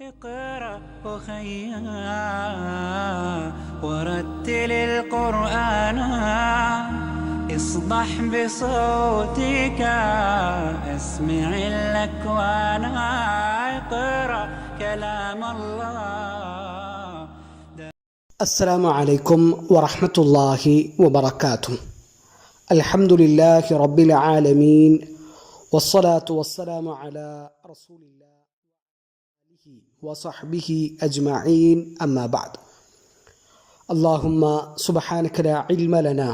اقرأ أخيا ورتل القرآن اصدح بصوتك اسمع الأكوان اقرأ كلام الله. السلام عليكم ورحمة الله وبركاته. الحمد لله رب العالمين والصلاة والسلام على رسول الله وصحبه أجمعين أما بعد. اللهم سبحانك لا علم لنا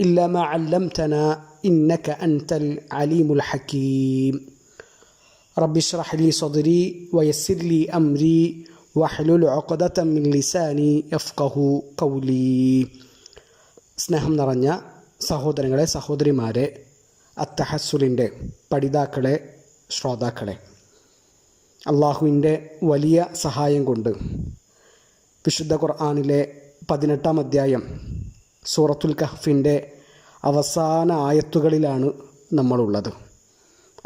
إلا ما علمتنا إنك أنت العليم الحكيم. رب اشرح لي صدري ويسر لي أمري واحلل عقدة من لساني يفقه قولي. സ്നേഹം നിറഞ്ഞ സഹോദരങ്ങളെ, സഹോദരിമാരെ, അത്തഹസ്സുലിൻ്റെ പഠിതാക്കളെ, ശ്രോതാക്കളെ, അള്ളാഹുവിൻ്റെ വലിയ സഹായം കൊണ്ട് വിശുദ്ധ ഖുർആനിലെ 18-ാം അധ്യായം സൂറത്തുൽ കഹ്ഫിൻ്റെ അവസാന ആയത്തുകളിലാണ് നമ്മളുള്ളത്.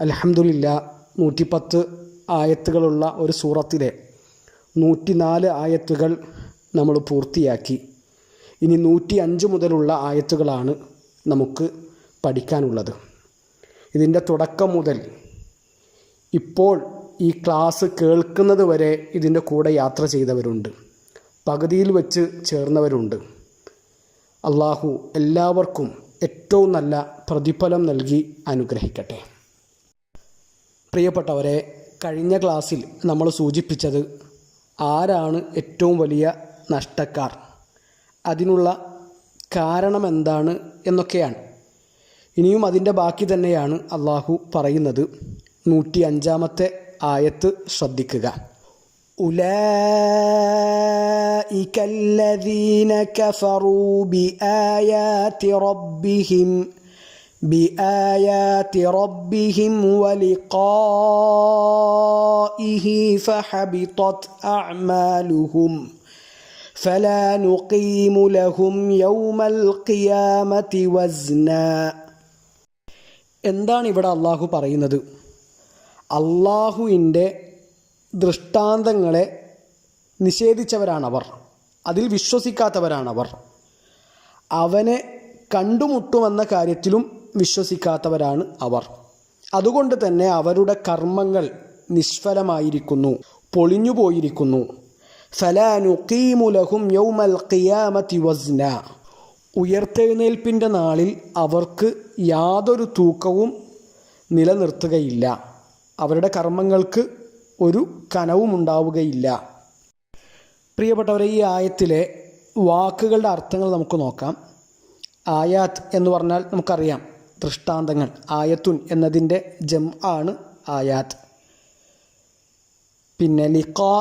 അൽഹംദുലില്ലാ, 110 ആയത്തുകളുള്ള ഒരു സൂറത്തിലെ 104 ആയത്തുകൾ നമ്മൾ പൂർത്തിയാക്കി. ഇനി 105 മുതലുള്ള ആയത്തുകളാണ് നമുക്ക് പഠിക്കാനുള്ളത്. ഇതിൻ്റെ തുടക്കം മുതൽ ഇപ്പോൾ ഈ ക്ലാസ് കേൾക്കുന്നത് വരെ ഇതിൻ്റെ കൂടെ യാത്ര ചെയ്തവരുണ്ട്, പകുതിയിൽ വെച്ച് ചേർന്നവരുണ്ട്. അള്ളാഹു എല്ലാവർക്കും ഏറ്റവും നല്ല പ്രതിഫലം നൽകി അനുഗ്രഹിക്കട്ടെ. പ്രിയപ്പെട്ടവരെ, കഴിഞ്ഞ ക്ലാസ്സിൽ നമ്മൾ സൂചിപ്പിച്ചത് ആരാണ് ഏറ്റവും വലിയ നഷ്ടക്കാർ, അതിനുള്ള കാരണം എന്താണ് എന്നൊക്കെയാണ്. ഇനിയും അതിൻ്റെ ബാക്കി തന്നെയാണ് അള്ളാഹു പറയുന്നത്. 105-ാമത്തെ ആയത്ത് ശ്രദ്ധിക്കുക. ഉലൈക അല്ലദീന കഫറൂ ബിആയാതി റബ്ബിഹിം വലിഖാഇഹി ഫഹബിതത് അഅ്മാലുഹും ഫലാ നുഖീമു ലഹും യൗമൽ ഖിയാമത്തി വസ്നാ. എന്താണ് ഇവിടെ അള്ളാഹു പറയുന്നത്? അള്ളാഹുവിൻ്റെ ദൃഷ്ടാന്തങ്ങളെ നിഷേധിച്ചവരാണവർ, അതിൽ വിശ്വസിക്കാത്തവരാണവർ. അവനെ കണ്ടുമുട്ടുമെന്ന കാര്യത്തിലും വിശ്വസിക്കാത്തവരാണ് അവർ. അതുകൊണ്ട് തന്നെ അവരുടെ കർമ്മങ്ങൾ നിഷ്ഫലമായിരിക്കുന്നു, പൊളിഞ്ഞുപോയിരിക്കുന്നു. ഫലാ നുഖീമു ലഹും യൗമൽ ഖിയാമത്തി വസ്നാ. ഉയർത്തെഴുന്നേൽപ്പിൻ്റെ നാളിൽ അവർക്ക് യാതൊരു തൂക്കവും നിലനിർത്തുകയില്ല, അവരുടെ കർമ്മങ്ങൾക്ക് ഒരു കനവും ഉണ്ടാവുകയില്ല. പ്രിയപ്പെട്ടവരെ, ഈ ആയത്തിലെ വാക്കുകളുടെ അർത്ഥങ്ങൾ നമുക്ക് നോക്കാം. ആയാത്ത് എന്ന് പറഞ്ഞാൽ നമുക്കറിയാം, ദൃഷ്ടാന്തങ്ങൾ. ആയത്തുൻ എന്നതിൻ്റെ ജംആണ് ആയാത്ത്. പിന്നെ ലിഖാ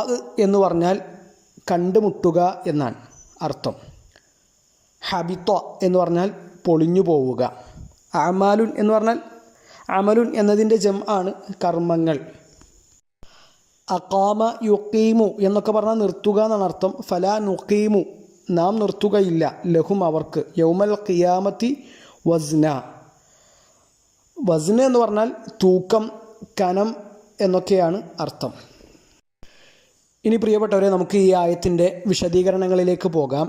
എന്ന് പറഞ്ഞാൽ കണ്ടുമുട്ടുക എന്നാണ് അർത്ഥം. ഹബിത്ത എന്ന് പറഞ്ഞാൽ പൊളിഞ്ഞു പോവുക. അമാലുൻ എന്ന് പറഞ്ഞാൽ, അമലുൻ എന്നതിൻ്റെ ജംആണ് കർമ്മങ്ങൾ. അഖാമ യുഖീമു എന്നൊക്കെ പറഞ്ഞാൽ നിർത്തുക എന്നാണ് അർത്ഥം. ഫലാ നുഖീമു, നാം നിർത്തുകയില്ല, ലഹും അവർക്ക്, യൗമൽ ഖിയാമത്തി വസ്ന. വസ്ന എന്ന് പറഞ്ഞാൽ തൂക്കം, കനം എന്നൊക്കെയാണ് അർത്ഥം. ഇനി പ്രിയപ്പെട്ടവരെ, നമുക്ക് ഈ ആയത്തിൻ്റെ വിശദീകരണങ്ങളിലേക്ക് പോകാം.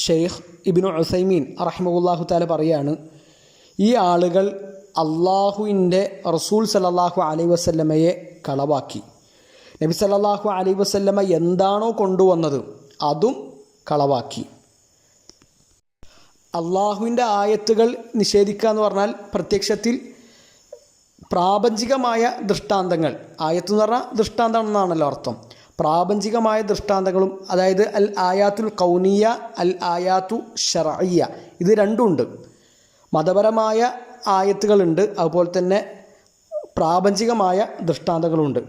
ഷെയ്ഖ് ഇബ്നു ഉസൈമീൻ റഹിമഹുല്ലാഹു തആല പറയാണ്, ഈ ആളുകൾ അള്ളാഹുവിൻ്റെ റസൂൽ സല്ലല്ലാഹു അലൈഹി വസല്ലമയെ കളവാക്കി. നബി സല്ലല്ലാഹു അലൈഹി വസല്ലമ എന്താണോ കൊണ്ടുവന്നത് അതും കളവാക്കി. അള്ളാഹുവിൻ്റെ ആയത്തുകൾ നിഷേധിക്കുക എന്ന് പറഞ്ഞാൽ പ്രത്യക്ഷത്തിൽ പ്രാപഞ്ചികമായ ദൃഷ്ടാന്തങ്ങൾ, ആയത്ത് എന്ന് പറഞ്ഞാൽ ദൃഷ്ടാന്തം എന്നാണല്ലോ അർത്ഥം. പ്രാപഞ്ചികമായ ദൃഷ്ടാന്തങ്ങളും, അതായത് അൽ ആയാത്തുൽ കൗനിയ, അൽ ആയാത്തു ശർഇയ്യ, ഇത് രണ്ടുമുണ്ട്. മതപരമായ ആയത്തുകളുണ്ട്, അതുപോലെ തന്നെ പ്രാപഞ്ചികമായ ദൃഷ്ടാന്തങ്ങളുണ്ട്.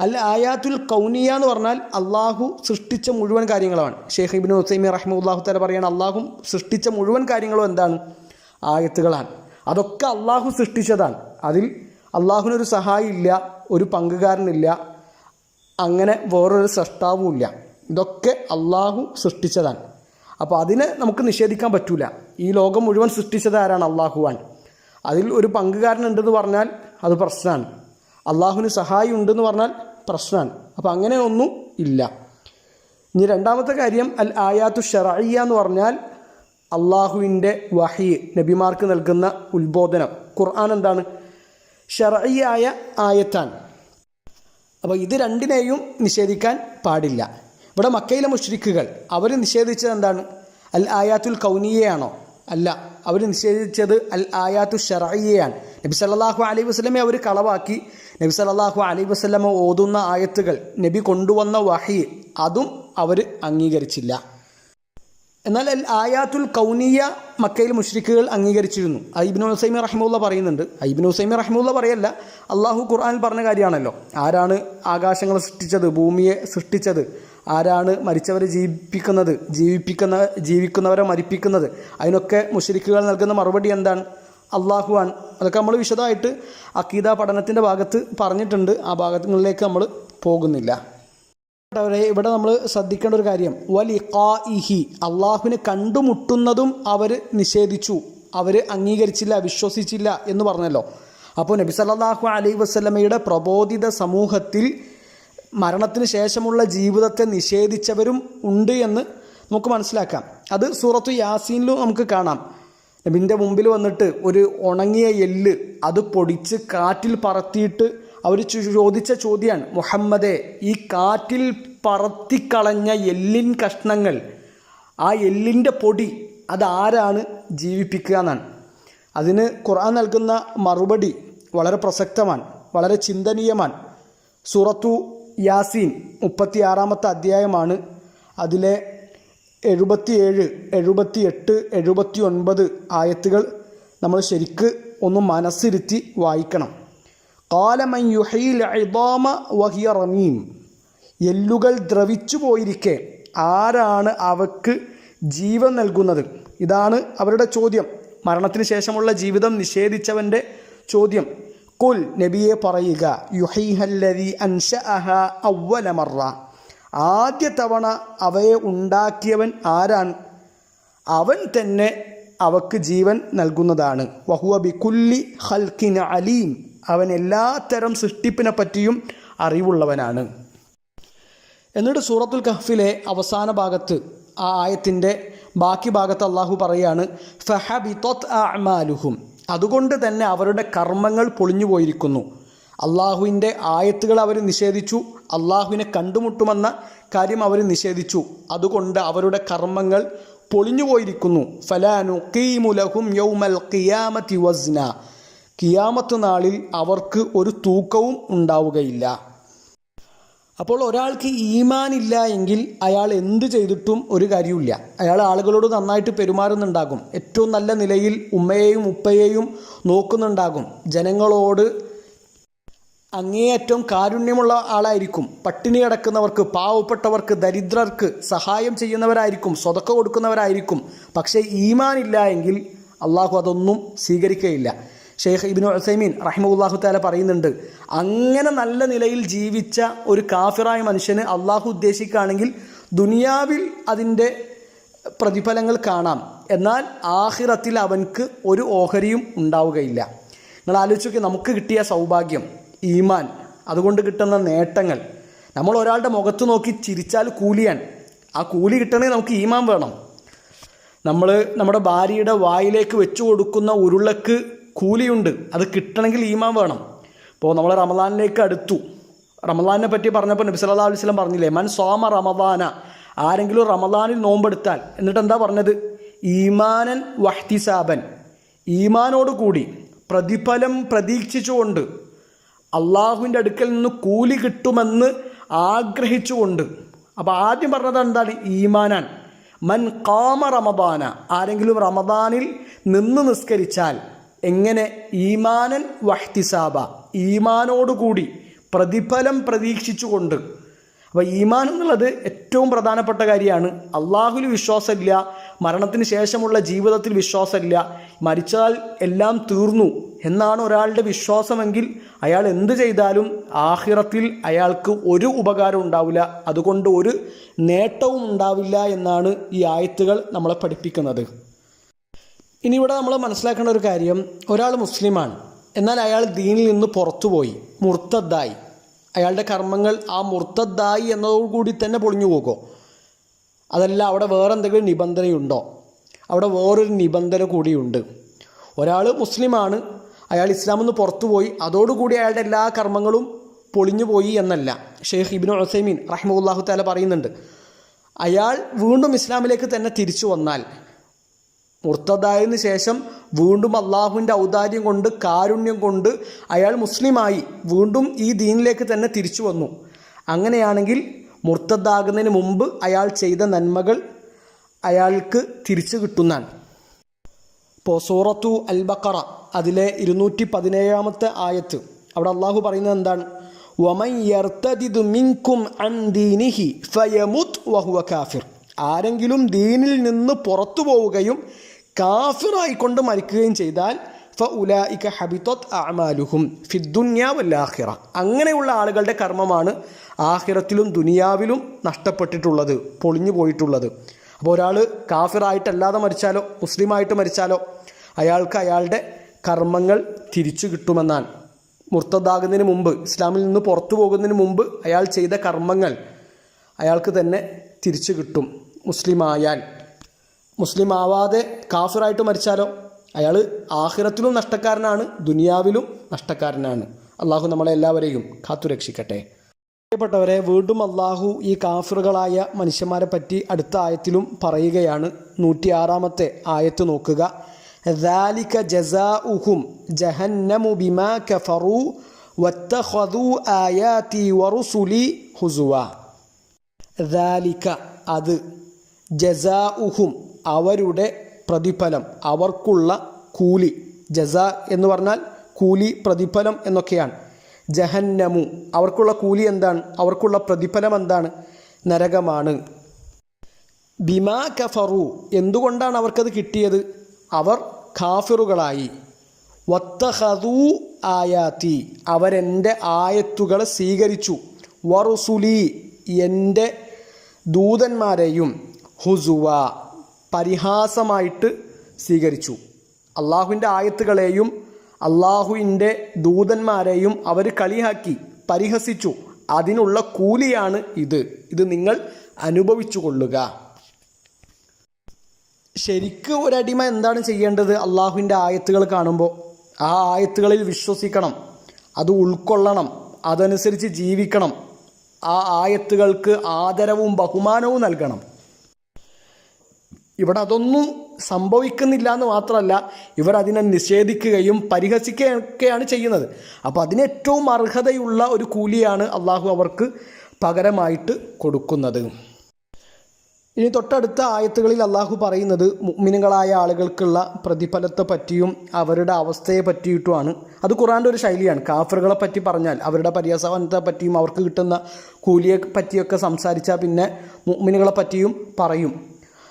അൽ ആയാത്തുൽ കൗനിയ എന്ന് പറഞ്ഞാൽ അള്ളാഹു സൃഷ്ടിച്ച മുഴുവൻ കാര്യങ്ങളാണ്. ഷെയ്ഖ് ഇബ്നു ഉസൈമീൻ റഹിമഹുല്ലാഹു തആല പറയുകയാണ്, അള്ളാഹു സൃഷ്ടിച്ച മുഴുവൻ കാര്യങ്ങളും എന്താണ്? ആയത്തുകളാണ്. അതൊക്കെ അള്ളാഹു സൃഷ്ടിച്ചതാണ്. അതിൽ അള്ളാഹുവിനൊരു സഹായി ഇല്ല, ഒരു പങ്കുകാരനില്ല, അങ്ങനെ വേറൊരു സൃഷ്ടാവും ഇല്ല. ഇതൊക്കെ അള്ളാഹു സൃഷ്ടിച്ചതാണ്. അപ്പോൾ അതിനെ നമുക്ക് നിഷേധിക്കാൻ പറ്റൂല. ഈ ലോകം മുഴുവൻ സൃഷ്ടിച്ചത് ആരാണ്? അള്ളാഹുവാണ്. അതിൽ ഒരു പങ്കുകാരനുണ്ടെന്ന് പറഞ്ഞാൽ അത് പ്രശ്നമാണ്. അള്ളാഹുവിന് സഹായി ഉണ്ടെന്ന് പറഞ്ഞാൽ പ്രശ്നമാണ്. അപ്പോൾ അങ്ങനെ ഒന്നും ഇല്ല. ഇനി രണ്ടാമത്തെ കാര്യം അൽ ആയാത്തു ഷറഇയ്യ എന്ന് പറഞ്ഞാൽ അള്ളാഹുവിൻ്റെ വഹി, നബിമാർക്ക് നൽകുന്ന ഉത്ബോധനം. ഖുർആൻ എന്താണ്? ഷറഇയ്യായ ആയത്താണ്. അപ്പോൾ ഇത് രണ്ടിനെയും നിഷേധിക്കാൻ പാടില്ല. ഇവിടെ മക്കയിലെ മുശ്രിക്കുകൾ അവർ നിഷേധിച്ചത് എന്താണ്? അൽ ആയാത്തുൽ കൗനിയയാണോ? അല്ല, അവർ നിഷേധിച്ചത് അൽ ആയാത്തു ഷറഇയ്യയാണ്. നബി സല്ലല്ലാഹു അലൈഹി വസല്ലമയെ അവർ കളവാക്കി. നബി സല്ലല്ലാഹു അലൈഹി വസല്ലമ ഓതുന്ന ആയത്തുകൾ, നബി കൊണ്ടുവന്ന വഹി, അതും അവർ അംഗീകരിച്ചില്ല. എന്നാൽ അൽ ആയാത്തുൽ കൗനിയ മക്കയിൽ മുശ്രിക്കുകൾ അംഗീകരിച്ചിരുന്നു. ഇബ്നു ഉസൈമീൻ റഹിമഹുല്ലാഹ് പറയുന്നുണ്ട്. ഇബ്നു ഉസൈമീൻ റഹിമഹുല്ലാഹ് പറയല്ല, അള്ളാഹു ഖുർആനിൽ പറഞ്ഞ കാര്യമാണല്ലോ. ആരാണ് ആകാശങ്ങളെ സൃഷ്ടിച്ചത്, ഭൂമിയെ സൃഷ്ടിച്ചത്, ആരാണ് മരിച്ചവരെ ജീവിക്കുന്നവരെ മരിപ്പിക്കുന്നത്, അതിനൊക്കെ മുശ്രിക്കുകൾ നൽകുന്ന മറുപടി എന്താണ്? അള്ളാഹുവാണ്. അതൊക്കെ നമ്മൾ വിശദമായിട്ട് അഖീദ പഠനത്തിൻ്റെ ഭാഗത്ത് പറഞ്ഞിട്ടുണ്ട്. ആ ഭാഗങ്ങളിലേക്ക് നമ്മൾ പോകുന്നില്ല. ഇവിടെ നമ്മൾ ശ്രദ്ധിക്കേണ്ട ഒരു കാര്യം, വലിഖാഇഹി, അള്ളാഹുവിനെ കണ്ടുമുട്ടുന്നതും അവർ നിഷേധിച്ചു, അവർ അംഗീകരിച്ചില്ല, വിശ്വസിച്ചില്ല എന്ന് പറഞ്ഞല്ലോ. അപ്പോൾ നബി സല്ലല്ലാഹു അലൈഹി വസല്ലമയുടെ പ്രബോധിത സമൂഹത്തിൽ മരണത്തിന് ശേഷമുള്ള ജീവിതത്തെ നിഷേധിച്ചവരും ഉണ്ട് എന്ന് നമുക്ക് മനസ്സിലാക്കാം. അത് സൂറത്തു യാസീനിലും നമുക്ക് കാണാം. നബിൻ്റെ മുമ്പിൽ വന്നിട്ട് ഒരു ഉണങ്ങിയ എല്ല് അത് പൊടിച്ച് കാറ്റിൽ പറത്തിയിട്ട് അവർ ചോദിച്ച ചോദ്യമാണ്, മുഹമ്മദേ, ഈ കാറ്റിൽ പറത്തിക്കളഞ്ഞ എല്ലിൻ കഷ്ണങ്ങൾ, ആ എല്ലിൻ്റെ പൊടി അതാരാണ് ജീവിപ്പിക്കുക എന്നാണ്. അതിന് ഖുർആൻ നൽകുന്ന മറുപടി വളരെ പ്രസക്തമാണ്, വളരെ ചിന്തനീയമാണ്. സൂറത്തു യാസീൻ 36-ാമത്തെ അധ്യായമാണ്. അതിലെ 77, 78, 79 ആയത്തുകൾ നമ്മൾ ശരിക്ക് ഒന്ന് മനസ്സിരുത്തി വായിക്കണം. ഖാല മൻ യുഹീൽ ഇദാമ വഹിയ റമീം, എല്ലുകൾ ദ്രവിച്ചു പോയിരിക്കെ ആരാണ് അവക്ക് ജീവൻ നൽകുന്നത്? ഇതാണ് അവരുടെ ചോദ്യം, മരണത്തിന് ശേഷമുള്ള ജീവിതം നിഷേധിച്ചവൻ്റെ ചോദ്യം. ഖുൽ, നബിയെ പറയുക, യുഹീഹല്ലദീ അൻശഅഹാ അവ്വല മറ, ആദ്യ തവണ അവയെ ഉണ്ടാക്കിയവൻ ആരാണ്? അവൻ തന്നെ അവക്ക് ജീവൻ നൽകുന്നതാണ്. വഹുവ ബികുല്ലി ഖൽഖിൻ അലീം, അവൻ എല്ലാത്തരം സൃഷ്ടിപ്പിനെ പറ്റിയും അറിവുള്ളവനാണ്. എന്നിട്ട് സൂറത്തുൽ കഹ്ഫിലെ അവസാന ഭാഗത്ത്, ആ ആയത്തിൻ്റെ ബാക്കി ഭാഗത്ത് അള്ളാഹു പറയാണ്, ഫഹബിതത് അഅമാലുഹും, അതുകൊണ്ട് തന്നെ അവരുടെ കർമ്മങ്ങൾ പൊളിഞ്ഞു പോയിരിക്കുന്നു. അള്ളാഹുവിൻ്റെ ആയത്തുകൾ അവർ നിഷേധിച്ചു, അള്ളാഹുവിനെ കണ്ടുമുട്ടുമെന്ന കാര്യം അവർ നിഷേധിച്ചു, അതുകൊണ്ട് അവരുടെ കർമ്മങ്ങൾ പൊളിഞ്ഞു പോയിരിക്കുന്നു. ഫലാ നുഖീമു ലഹും യൗമൽ ഖിയാമത്തി വസ്ന, ഖിയാമത്ത് നാളിൽ അവർക്ക് ഒരു തൂക്കവും ഉണ്ടാവുകയില്ല. അപ്പോൾ ഒരാൾക്ക് ഈമാനില്ല എങ്കിൽ അയാൾ എന്ത് ചെയ്തിട്ടും ഒരു കാര്യമില്ല. അയാൾ ആളുകളോട് നന്നായിട്ട് പെരുമാറുന്നുണ്ടാകും, ഏറ്റവും നല്ല നിലയിൽ ഉമ്മയെയും ഉപ്പയെയും നോക്കുന്നുണ്ടാകും, ജനങ്ങളോട് അങ്ങേയറ്റം കാരുണ്യമുള്ള ആളായിരിക്കും, പട്ടിണി കിടക്കുന്നവർക്ക്, പാവപ്പെട്ടവർക്ക്, ദരിദ്രർക്ക് സഹായം ചെയ്യുന്നവരായിരിക്കും, സ്വതക്ക കൊടുക്കുന്നവരായിരിക്കും. പക്ഷേ ഈമാനില്ല എങ്കിൽ അള്ളാഹു അതൊന്നും സ്വീകരിക്കുകയില്ല. ഷെയ്ഖ് ഇബ്നു ഉസൈമീൻ റഹിമഹുല്ലാഹു തആല പറയുന്നുണ്ട്, അങ്ങനെ നല്ല നിലയിൽ ജീവിച്ച ഒരു കാഫിറായ മനുഷ്യന് അള്ളാഹു ഉദ്ദേശിക്കുകയാണെങ്കിൽ ദുനിയാവിൽ അതിൻ്റെ പ്രതിഫലങ്ങൾ കാണാം, എന്നാൽ ആഖിറത്തിൽ അവൻക്ക് ഒരു ഓഹരിയും ഉണ്ടാവുകയില്ല. നിങ്ങൾ ആലോചിച്ച്, നമുക്ക് കിട്ടിയ സൗഭാഗ്യം ഈമാൻ, അതുകൊണ്ട് കിട്ടുന്ന നേട്ടങ്ങൾ. നമ്മൾ ഒരാളുടെ മുഖത്ത് നോക്കി ചിരിച്ചാൽ കൂലിയാണ്, ആ കൂലി കിട്ടണമെങ്കിൽ നമുക്ക് ഈമാൻ വേണം. നമ്മൾ നമ്മുടെ ഭാര്യയുടെ വായിലേക്ക് വെച്ചു കൊടുക്കുന്ന ഉരുളക്ക് കൂലിയുണ്ട്, അത് കിട്ടണമെങ്കിൽ ഈമാൻ വേണം. ഇപ്പോൾ നമ്മൾ റമദാനിലേക്ക് അടുത്തു, റമദാനിനെ പറ്റി പറഞ്ഞപ്പോൾ നബി സല്ലല്ലാഹു അലൈഹി വസല്ലം പറഞ്ഞില്ലേ, മൻ സ്വാമ റമദാന, ആരെങ്കിലും റമദാനിൽ നോമ്പെടുത്താൽ, എന്നിട്ട് എന്താ പറഞ്ഞത്? ഈമാനൻ വഹ്തിസാബൻ, ഈമാനോടുകൂടി പ്രതിഫലം പ്രതീക്ഷിച്ചുകൊണ്ട്, അള്ളാഹുവിൻ്റെ അടുക്കൽ നിന്ന് കൂലി കിട്ടുമെന്ന് ആഗ്രഹിച്ചുകൊണ്ട്. അപ്പോൾ ആദ്യം പറഞ്ഞത് എന്താണ്? ഈമാനാൻ. മൻ ഖാമ റമദാന, ആരെങ്കിലും റമദാനിൽ നിന്ന് നിസ്കരിച്ചാൽ, എങ്ങനെ? ഈമാനൻ വഹ്തിസാബ, ഈമാനോടുകൂടി പ്രതിഫലം പ്രതീക്ഷിച്ചുകൊണ്ട്. അപ്പോൾ ഈമാൻ എന്നുള്ളത് ഏറ്റവും പ്രധാനപ്പെട്ട കാര്യമാണ്. അള്ളാഹുവിൽ വിശ്വാസമില്ല, മരണത്തിന് ശേഷമുള്ള ജീവിതത്തിൽ വിശ്വാസമില്ല, മരിച്ചാൽ എല്ലാം തീർന്നു എന്നാണ് ഒരാളുടെ വിശ്വാസമെങ്കിൽ അയാൾ എന്ത് ചെയ്താലും ആഖിറത്തിൽ അയാൾക്ക് ഒരു ഉപകാരം ഉണ്ടാവില്ല, അതുകൊണ്ട് ഒരു നേട്ടവും ഉണ്ടാവില്ല എന്നാണ് ഈ ആയത്തുകൾ നമ്മളെ പഠിപ്പിക്കുന്നത്. ഇനി ഇവിടെ നമ്മൾ മനസ്സിലാക്കേണ്ട ഒരു കാര്യം, ഒരാൾ മുസ്ലിമാണ്, എന്നാൽ അയാൾ ദീനിൽ നിന്ന് പുറത്തുപോയി, മുർത്തദ്ദായി, അയാളുടെ കർമ്മങ്ങൾ ആ മുർത്തദ്ദായി എന്നതോടുകൂടി തന്നെ പൊളിഞ്ഞു പോകുമോ? അതല്ല അവിടെ വേറെ എന്തെങ്കിലും നിബന്ധനയുണ്ടോ? അവിടെ വേറൊരു നിബന്ധന കൂടിയുണ്ട്. ഒരാൾ മുസ്ലിമാണ്, അയാൾ ഇസ്ലാമിൽ നിന്ന് പുറത്തുപോയി, അതോടുകൂടി അയാളുടെ എല്ലാ കർമ്മങ്ങളും പൊളിഞ്ഞു പോയി എന്നല്ല. ഷെയ്ഖ് ഇബ്നു ഉസൈമീൻ റഹിമഹുല്ലാഹു തആല പറയുന്നുണ്ട്, അയാൾ വീണ്ടും ഇസ്ലാമിലേക്ക് തന്നെ തിരിച്ചു വന്നാൽ, മുർത്തദായതിനു ശേഷം വീണ്ടും അള്ളാഹുവിൻ്റെ ഔദാര്യം കൊണ്ട്, കാരുണ്യം കൊണ്ട് അയാൾ മുസ്ലിമായി വീണ്ടും ഈ ദീനിലേക്ക് തന്നെ തിരിച്ചു വന്നു. അങ്ങനെയാണെങ്കിൽ മുർത്തദാകുന്നതിന് മുമ്പ് അയാൾ ചെയ്ത നന്മകൾ അയാൾക്ക് തിരിച്ചു കിട്ടുന്നതാണ്. ഇപ്പോൾ സൂറത്തു അൽ ബഖറ അതിലെ 217 ആയത്ത്, അവിടെ അള്ളാഹു പറയുന്നത് എന്താണ്? വമൻ യർതദിദു മിൻകും അൻ ദീനിഹി ഫയമുത് വഹുവ കാഫിർ. ആരെങ്കിലും ദീനിൽ നിന്ന് പുറത്തു പോവുകയും കാഫിറായിക്കൊണ്ട് മരിക്കുകയും ചെയ്താൽ ഫഉലൈക ഹബിതത് അഅമാലുഹും ഫിദ്ദുനിയ വൽ ആഖിറ. അങ്ങനെയുള്ള ആളുകളുടെ കർമ്മമാണ് ആഖിറത്തിലും ദുനിയാവിലും നഷ്ടപ്പെട്ടിട്ടുള്ളത്, പൊളിഞ്ഞു പോയിട്ടുള്ളത്. അപ്പോൾ ഒരാൾ കാഫിറായിട്ടല്ലാതെ മരിച്ചാലോ മുസ്ലിമായിട്ട് മരിച്ചാലോ അയാൾക്ക് അയാളുടെ കർമ്മങ്ങൾ തിരിച്ചു കിട്ടുമെന്നാണ്. മുർത്തദാകുന്നതിന് മുമ്പ്, ഇസ്ലാമിൽ നിന്ന് പുറത്തു പോകുന്നതിന് മുമ്പ് അയാൾ ചെയ്ത കർമ്മങ്ങൾ അയാൾക്ക് തന്നെ തിരിച്ചു കിട്ടും. മുസ്ലിം ആവാതെ കാഫിറായിട്ട് മരിച്ചാലോ അയാൾ ആഖിറത്തിലും നഷ്ടക്കാരനാണ്, ദുനിയാവിലും നഷ്ടക്കാരനാണ്. അള്ളാഹു നമ്മളെ എല്ലാവരെയും കാത്തുരക്ഷിക്കട്ടെ. പ്രിയപ്പെട്ടവരെ, വീണ്ടും അള്ളാഹു ഈ കാഫിറുകളായ മനുഷ്യന്മാരെ പറ്റി അടുത്ത ആയത്തിലും പറയുകയാണ്. 106 ആയത്ത് നോക്കുക. ذَلِكَ جَزَاؤُهُمْ جَهَنَّمُ بِمَا كَفَرُوا وَاتَّخَذُوا آيَاتِي وَرُسُلِي هُزُوًا. ذَلِكَ അത്, ജസാഉഹും അവരുടെ പ്രതിഫലം, അവർക്കുള്ള കൂലി. ജസാ എന്ന് പറഞ്ഞാൽ കൂലി, പ്രതിഫലം എന്നൊക്കെയാണ്. ജഹന്നമു അവർക്കുള്ള കൂലി എന്താണ്? അവർക്കുള്ള പ്രതിഫലം എന്താണ്? നരകമാണ്. ബിമാ കഫറു എന്തുകൊണ്ടാണ് അവർക്കത് കിട്ടിയത്? അവർ കാഫിറുകളായി. വത്തഖദൂ ആയാത്തി അവരെൻ്റെ ആയത്തുകളെ സ്വീകരിച്ചു. വറുസുലി എൻ്റെ ദൂതന്മാരെയും ഹുസുവ പരിഹാസമായിട്ട് സ്വീകരിച്ചു. അള്ളാഹുവിൻ്റെ ആയത്തുകളെയും അള്ളാഹുവിൻ്റെ ദൂതന്മാരെയും അവർ കളിയാക്കി, പരിഹസിച്ചു. അതിനുള്ള കൂലിയാണ് ഇത് നിങ്ങൾ അനുഭവിച്ചു കൊള്ളുക. ശരിക്ക് ഒരടിമ എന്താണ് ചെയ്യേണ്ടത്? അള്ളാഹുവിൻ്റെ ആയത്തുകൾ കാണുമ്പോൾ ആ ആയത്തുകളിൽ വിശ്വസിക്കണം, അത് ഉൾക്കൊള്ളണം, അതനുസരിച്ച് ജീവിക്കണം, ആ ആയത്തുകൾക്ക് ആദരവും ബഹുമാനവും നൽകണം. ഇവിടെ അതൊന്നും സംഭവിക്കുന്നില്ല എന്ന് മാത്രമല്ല, ഇവർ അതിനെ നിഷേധിക്കുകയും പരിഹസിക്കുകയൊക്കെയാണ് ചെയ്യുന്നത്. അപ്പോൾ അതിന് ഏറ്റവും അർഹതയുള്ള ഒരു കൂലിയാണ് അള്ളാഹു അവർക്ക് പകരമായിട്ട് കൊടുക്കുന്നത്. ഇനി തൊട്ടടുത്ത ആയത്തുകളിൽ അള്ളാഹു പറയുന്നത് മുഅ്മിനുകളായ ആളുകൾക്കുള്ള പ്രതിഫലത്തെ പറ്റിയും അവരുടെ അവസ്ഥയെ പറ്റിയിട്ടുമാണ്. അത് ഖുർആൻ്റെ ഒരു ശൈലിയാണ്. കാഫിറുകളെ പറ്റി പറഞ്ഞാൽ അവരുടെ പരിഹാസത്തെ പറ്റിയും അവർക്ക് കിട്ടുന്ന കൂലിയെ പറ്റിയൊക്കെ സംസാരിച്ചാൽ പിന്നെ മുഅ്മിനുകളെ പറ്റിയും പറയും.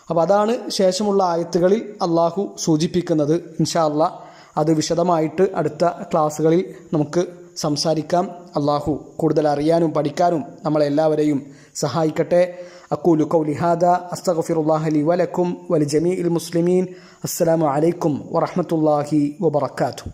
അപ്പോൾ അതാണ് ശേഷമുള്ള ആയത്തുകളിൽ അള്ളാഹു സൂചിപ്പിക്കുന്നത്. ഇൻഷാ അല്ലാഹ് അത് വിശദമായിട്ട് അടുത്ത ക്ലാസ്സുകളിൽ നമുക്ക് സംസാരിക്കാം. അള്ളാഹു കൂടുതൽ അറിയാനും പഠിക്കാനും നമ്മളെല്ലാവരെയും സഹായിക്കട്ടെ. അഖൂലു ഖൗലി ഹാദാ അസ്തഗ്ഫിറുല്ലാഹ ലി വലക്കും വലിജമീഇൽ മുസ്ലിമീൻ. അസ്സലാമു അലൈക്കും വറഹ്മത്തുള്ളാഹി വബറകാതുഹു.